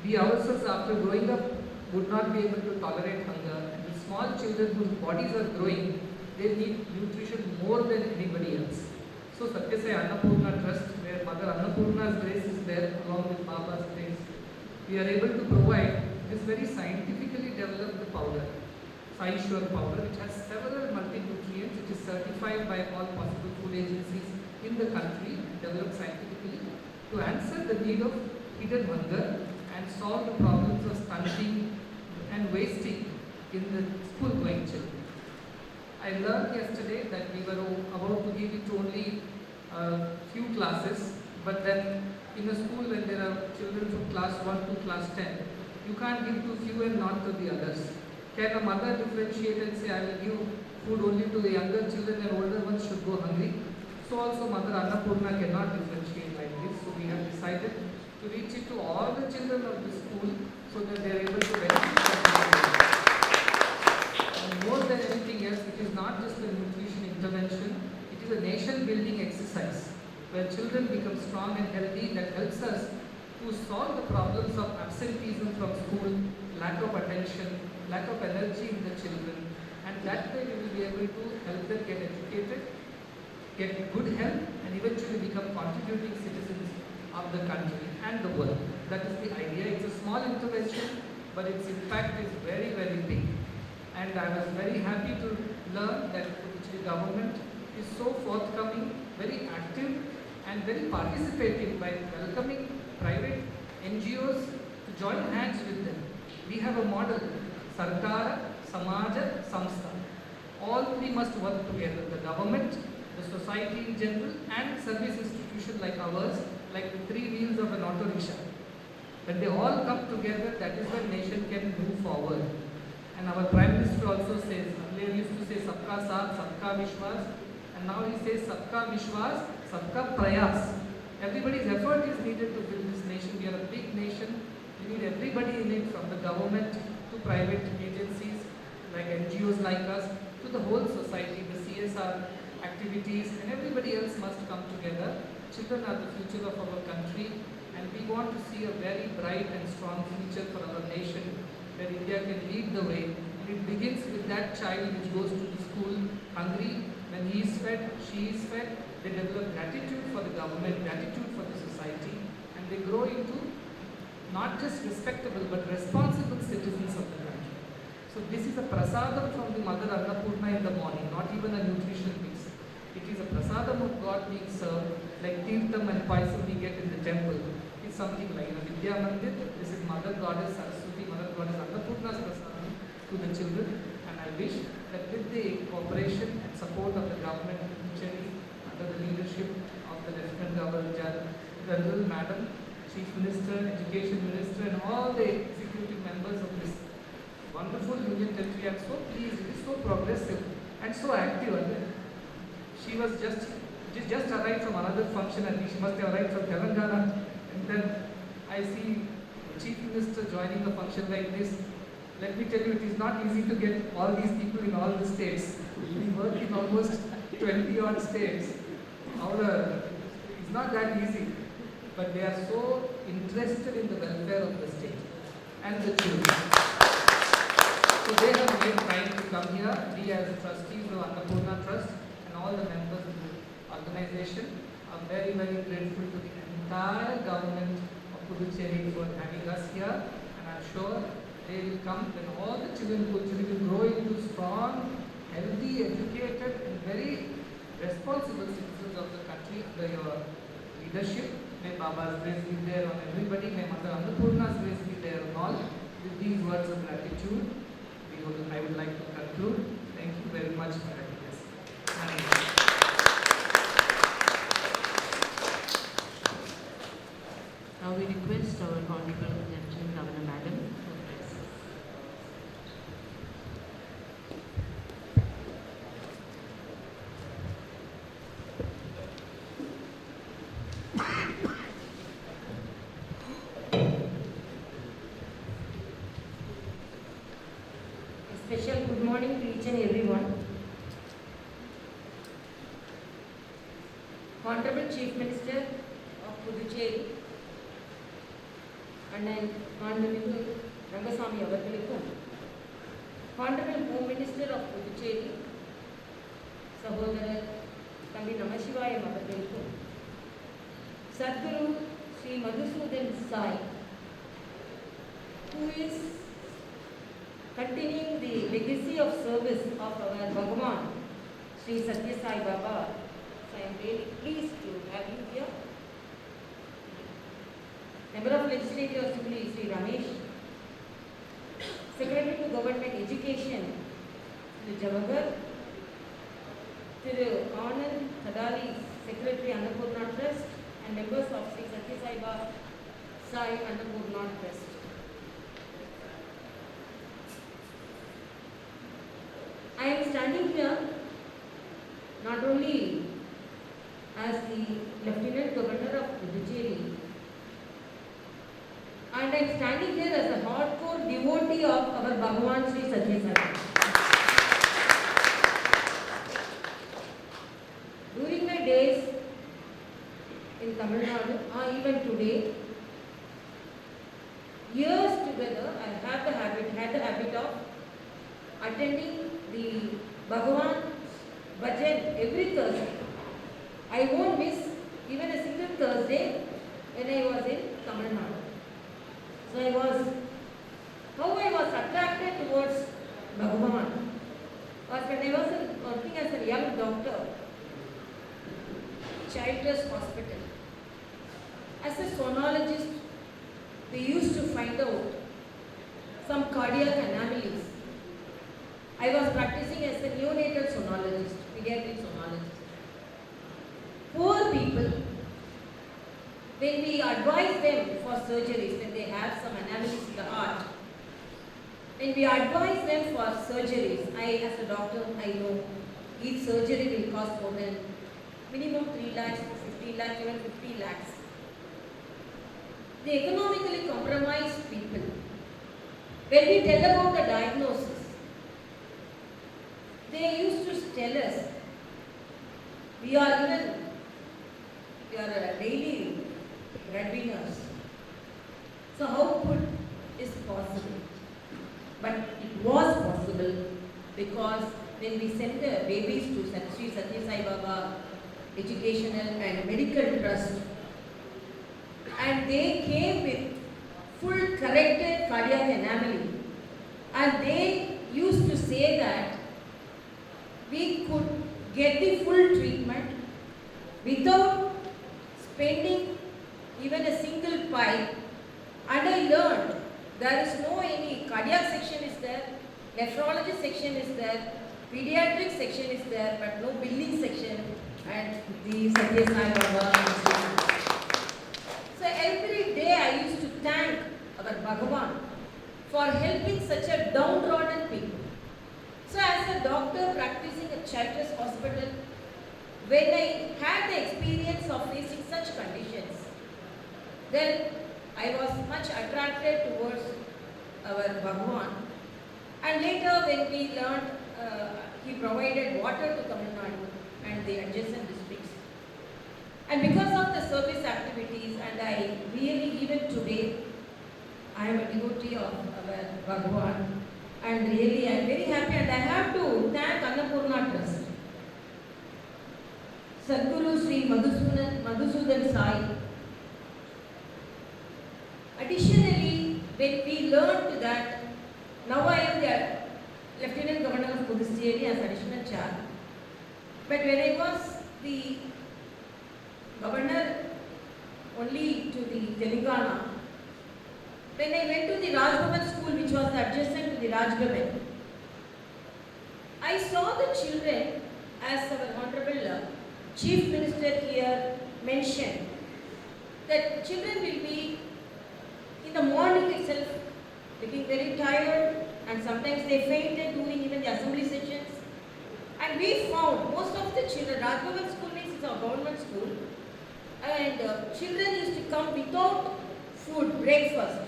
We ourselves, after growing up, would not be able to tolerate hunger. And the small children whose bodies are growing, they need nutrition more than anybody else. So Sathya Sai Annapurna Trust, where Mother Annapurna's grace is there along with Baba's grace, we are able to provide this very scientifically developed powder, Sai Sure powder, which has several multi-nutrients, which is certified by all possible food agencies in the country, developed scientifically, to answer the need of hidden hunger and solve the problems of stunting and wasting in the school-going children. I learned yesterday that we were about to give it to only few classes, but then in a school when there are children from class 1 to class 10, you can't give to few and not to the others. Can a mother differentiate and say, I will give food only to the younger children and older ones should go hungry? So also Mother Annapurna cannot differentiate like this. So we have decided to reach it to all the children of the school so that they are able to benefit from it. And more than anything else, it is not just a nutrition intervention, it is a nation building exercise where children become strong and healthy. That helps us to solve the problems of absenteeism from school, lack of attention, lack of energy in the children, and that way we will be able to help them get educated, get good health, and eventually become contributing citizens of the country and the world. That is the idea. It's a small intervention, but its impact is very, very big. And I was very happy to learn that the government is so forthcoming, very active, and very participating by welcoming private NGOs to join hands with them. We have a model, Sarkara, Samaja, Samstha. All three must work together, the government, the society in general, and service institutions like ours, like the three wheels of an auto rickshaw. When they all come together, that is when nation can move forward. And our Prime Minister also says, earlier he used to say Sabka Saath, Sabka Vishwas, and now he says Sabka Vishwas, Sabka Prayas. Everybody's effort is needed to build this nation. We are a big nation. We need everybody in it, from the government to private agencies like NGOs like us, to the whole society, the CSR activities, and everybody else must come together. Children are the future of our country, and we want to see a very bright and strong future for our nation, where India can lead the way. And it begins with that child which goes to the school hungry. When he is fed, she is fed, they develop gratitude for the government, gratitude for the society, and they grow into not just respectable but responsible citizens of the country. So this is a prasadam from the Mother Annapurna in the morning, not even a nutritional piece. It is a prasadam of God being served, like Tirtham and Paisam we get in the temple. It's something like Vidya Mandir. This is Mother Goddess Saraswati, Mother Goddess Annapurna's prasadam to the children. And I wish that with the cooperation and support of the government, under the leadership of the Lieutenant Governor, General Madam, Chief Minister, Education Minister, and all the executive members of this wonderful Union Territory, I am so pleased. It is so progressive and so active. She was just arrived from another function. I think she must have arrived from Telangana. And then I see the Chief Minister joining a function like this. Let me tell you, it is not easy to get all these people in all the states. We work in almost 20 odd states. It's not that easy. But they are so interested in the welfare of the state and the children. So they have made time to come here. We as trustees of Annapurna Trust and all the members of the organization are very, very grateful to the entire government of Puducherry for having us here. And I am sure they will come when all the children in Puducherry will grow into strong, healthy, educated and very responsible citizens of the country under your leadership. May Baba's grace be there on everybody. May Mother Annapurna's grace be there on all. With these words of gratitude, I would like to conclude. Thank you very much for having us. Now we request our Honorable Lieutenant Governor Madam to address. Special good morning to each and everyone. Honorable Chief Minister of Puducherry and Honorable Rangasamy அவர்களுக்கும், Honorable Home Minister of Puducherry சகோதரர் தம்பி நமசிவாயம் அவர்களுக்கும், Sadhguru Sri Madhusudan Sai, who is continuing the legacy of service of our Bhagavan, Sri Satya Sai Baba. So I am really pleased to have you here. Member of Legislative Assembly, Sri Ramesh, Secretary to Government Education, Sri Javagar, Sri Anand Thadali, Secretary Annapurna Trust, and members of Sri Satya Sai Baba Sai Annapurna Trust. I am standing here not only as the Lieutenant Governor of Puducherry, and I am standing here as a hardcore devotee of our Bhagavan Sri Satya Sai Baba. During my days in Tamil Nadu, or even today, years together, I had the habit of attending the Bhagavan Bhajan every Thursday. I won't miss even a single Thursday when I was in Tamil Nadu. So how I was attracted towards Bhagavan was when I was working as a young doctor, Childress Hospital. As a sonologist, we used to find out some cardiac anomalies. I was practicing as a neonatal sonologist, pediatric sonologist. Poor people, when we advise them for surgeries, when they have some anomalies in the heart, when we advise them for surgeries, as a doctor, I know each surgery will cost more than minimum 3 lakhs to 15 lakhs, even 50 lakhs. The economically compromised people, when we tell about the diagnosis, they used to tell us, we are daily breadwinners. So how could is possible? But it was possible because when we sent the babies to Sri Satya Sai Baba Educational and Medical Trust, and they came with full corrected cardiac anomaly, and they used to say that we could get the full treatment without spending even a single pipe. And I learned there is no any cardiac section is there, nephrology section is there, pediatric section is there, but no billing section at the Satya Sai Baba Institute. So every day I used to thank our Bhagavan for helping such a downtrodden people. So as a doctor practicing at Children's Hospital, when I had the experience of facing such conditions, then I was much attracted towards our Bhagavan. And later when we learned, he provided water to Tamil Nadu and the adjacent districts. And because of the service activities, and I really, even today, I am a devotee of our Bhagavan, and really I am very happy, and I have to thank Annapurna Trust. Sadhguru Sri Madhusudan Sai. Additionally, when we learned that, now I am the Lieutenant Governor of Puducherry as additional charge. But when I was the governor only to the Telangana, when I went to the Rajbhavan school, which was adjacent to the Rajbhavan, I saw the children, as our Honorable Chief Minister here mentioned, that children will be in the morning itself looking very tired, and sometimes they fainted doing even the assembly sessions. And we found most of the children, Rajbhavan school means it's a government school, and children used to come without food, breakfast.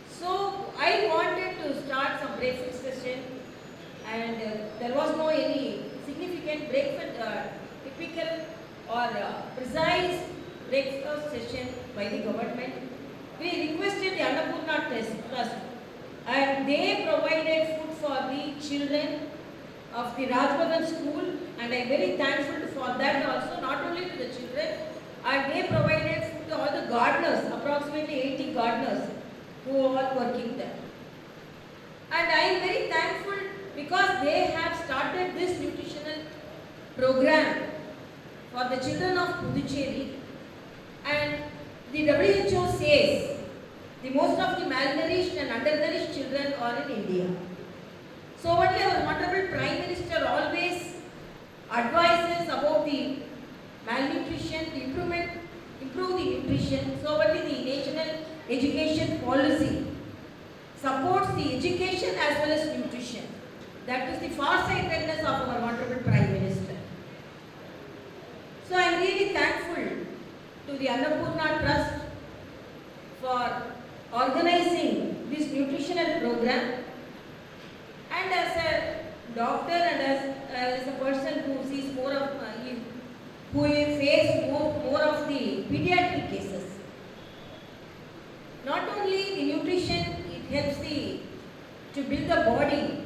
So I wanted to start some breakfast session, and there was no any significant breakfast, typical or precise breakfast session by the government. We requested the Annapurna Trust, and they provided food for the children of the Rajbhavan school, and I am very thankful for that also, not only to the children, and they provided food to all the gardeners, approximately 80 gardeners who are working there. And I am very thankful because they have started this nutritional program for the children of Puducherry, and the WHO says the most of the malnourished and undernourished children are in India. So only our Honorable Prime Minister always advises about the malnutrition, the improve the nutrition. So only the national education policy supports the education as well as nutrition. That is the far-sightedness of our Honorable Prime Minister. So I am really thankful to the Annapurna Trust for organizing this nutritional program. And as a doctor and as a person who sees more of, who face more of the pediatric cases, not only the nutrition, it helps to build the body,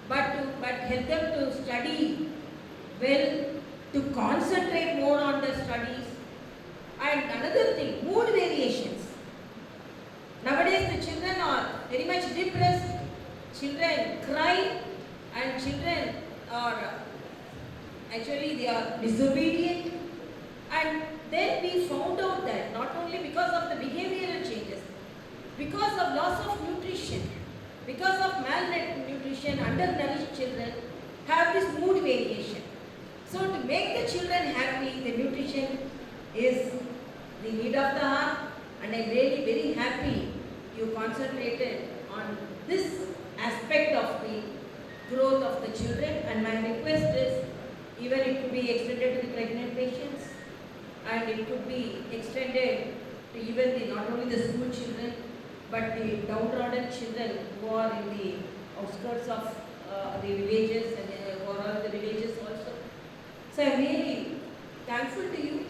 but help them to study well, to concentrate more on their studies. And another thing, mood variations. Nowadays the children are very much depressed, children cry, and children are actually they are disobedient. And then we found out that not only because of the behavioral changes, because of loss of nutrition, because of malnutrition, undernourished children have this mood variation. So to make the children happy, the nutrition is the need of the heart, and I am really very happy you concentrated on this aspect of the growth of the children. And my request is, even it could be extended to the pregnant patients, and it could be extended to even the not only the school children, but the downtrodden children who are in the outskirts of the villages and or all the villages also. So I am really thankful to you.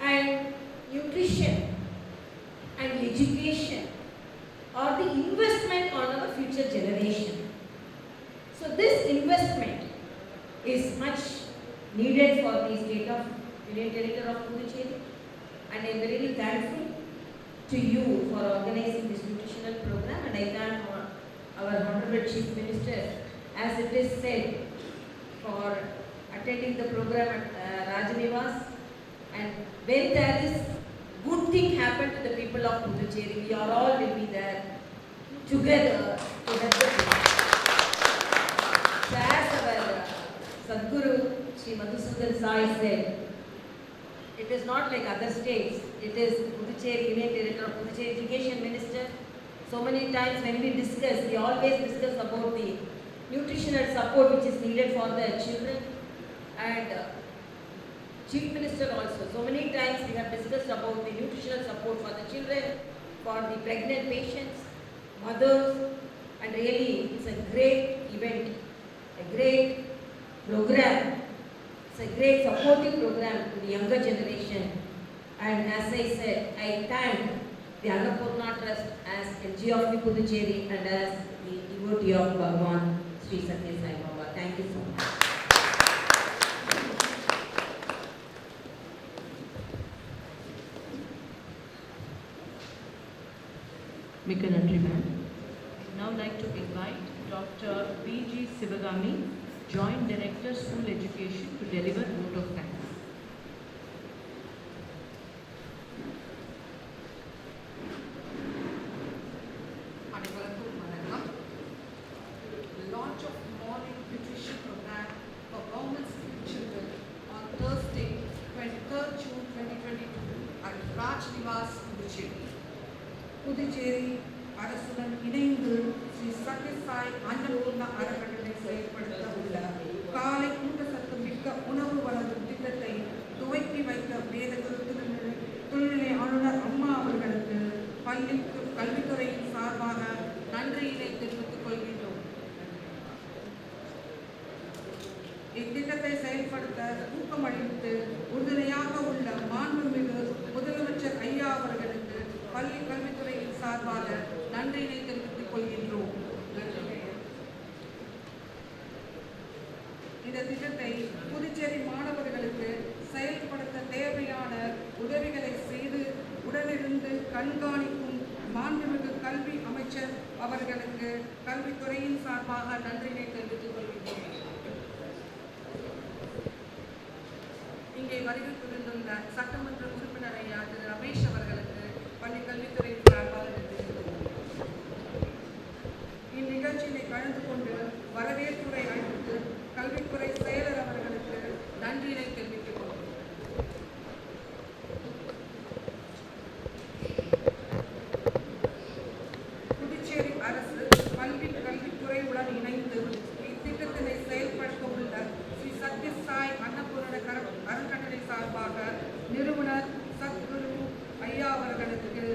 And nutrition and education are the investment on our future generation. So this investment is much needed for the state of Union Territory of Puducherry. And I am very thankful to you for organizing this nutritional program, and I thank our Honorable Chief Minister, as it is said, for attending the program at Rajanivas. And when there is good thing happen to the people of Puducherry, we are all will be there together to help the people. So as our Sadhguru Sri Madhusudan Sai said, it is not like other states. It is Puducherry, Union Territory of Puducherry Education Minister. So many times when we discuss, we always discuss about the nutritional support which is needed for the children, and Chief Minister also. So many times we have discussed about the nutritional support for the children, for the pregnant patients, mothers, and really it's a great event, a great program. It's a great supporting program to the younger generation. And as I said, I thank the Annapurna Trust as NGO of the Puducherry and as the devotee of Bhagavan Sri Satya Sai Baba. Thank you so much. Mika Nandri ma'am. I'd now like to invite Dr. B.G. Sivagami, Joint Director, School Education, to deliver vote of thanks. The launch of morning nutrition program for government school children on Thursday, 23rd June 2022 at Rajnivas, Puducherry. Puducherry அரசுடன் இணைந்து ஸ்ரீ சத்யசாய் அன்னபூர்ணா அறக்கட்டளை செயல்படுத்த உள்ள காலை ஊட்டச்சத்து மிக்க உணவு வழங்கும் திட்டத்தை துவக்கி வைத்த வேதகுரு துணைநிலை ஆளுநர் அம்மா அவர்களுக்கு கல்வித்துறையின் சார்பாக நன்றியினை தெரிவித்துக் கொள்கின்றோம். இத்திட்டத்தை செயல்படுத்த ஊக்கமளித்து உறுதுணையாக உள்ள மாண்புமிகு முதலமைச்சர் ஐயா அவர்களுக்கு பள்ளி கல்வித்துறையின் சார்பாக நன்றியினை தெரிவித்துக் கொள்கின்றோம். இந்த திட்டத்தை புதுச்சேரி மாணவர்களுக்கு செயல்படுத்த தேவையான உதவிகளை செய்து உடனிருந்து கண்காணிக்கும் மாண்புமிகு கல்வி அமைச்சர் அவர்களுக்கு கல்வித்துறையின் சார்பாக நன்றியினை தெரிவித்துக் கொள்கின்றோம். இங்கே வருகை புரிந்துள்ள சட்டமன்ற உறுப்பினர் ஐயா திரு ரமேஷ் அவர்களுக்கு பள்ளி கல்வித்துறையின் சார்பாக இந்நிகழ்ச்சியினை கலந்து கொண்டு வரவேற்புரை அளித்து கல்வித்துறை செயலர் அவர்களுக்கு நன்றியினை தெரிவித்துக் கொள்கிறோம். புதுச்சேரி அரசு பள்ளி கல்வித்துறையுடன் இணைந்து இத்திட்டத்தினை செயல்படுத்த உள்ள ஸ்ரீ சத்யசாய் அன்னபூரண அறக்கட்டளை சார்பாக நிறுவனர் சத்குரு ஐயா அவர்களுக்கு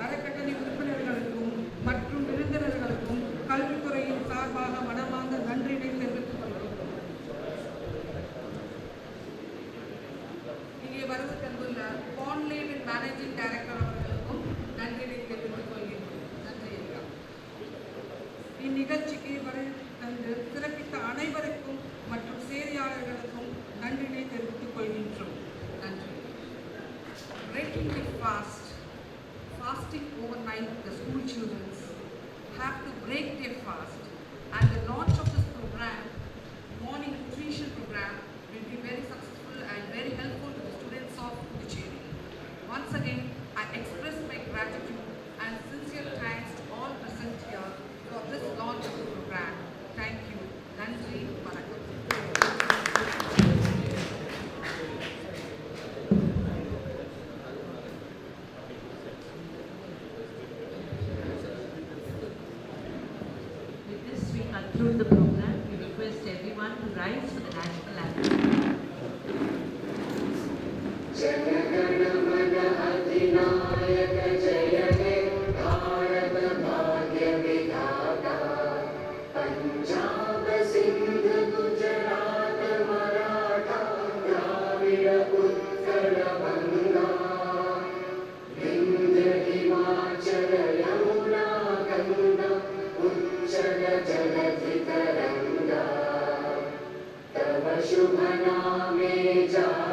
அறக்கட்டளை உறுப்பினர்களுக்கும் மற்றும் விருந்தினர்களுக்கும் கல்வித்துறையின் சார்பாக மனமார்ந்த நன்றியினை தெரிவித்துக் கொள்கிறோம். இங்கே வருகை தந்துள்ள பான்லேவின் மேனேஜிங் டைரக்டர் அவர்களுக்கும் நன்றியினை தெரிவித்துக் கொள்கிறோம். நன்றி ஐயா. இந்நிகழ்ச்சிக்கு வருகை தந்து சிறப்பித்த அனைவருக்கும் மற்றும் செய்தியாளர்களுக்கும் நன்றியினை தெரிவித்துக் கொள்கின்றோம். நன்றி. Breaking the fast, fasting overnight, the school children have to break their fast, and the launch of this program, morning nutrition program, will be very successful and very helpful to the students of Puducherry. Once again, I express my gratitude and sincere thanks to all present here for this launch of the program. Thank you. Nandri, Vanakkam. Conclude the program. We request everyone to rise for the national anthem. Tava शुभ नामे जा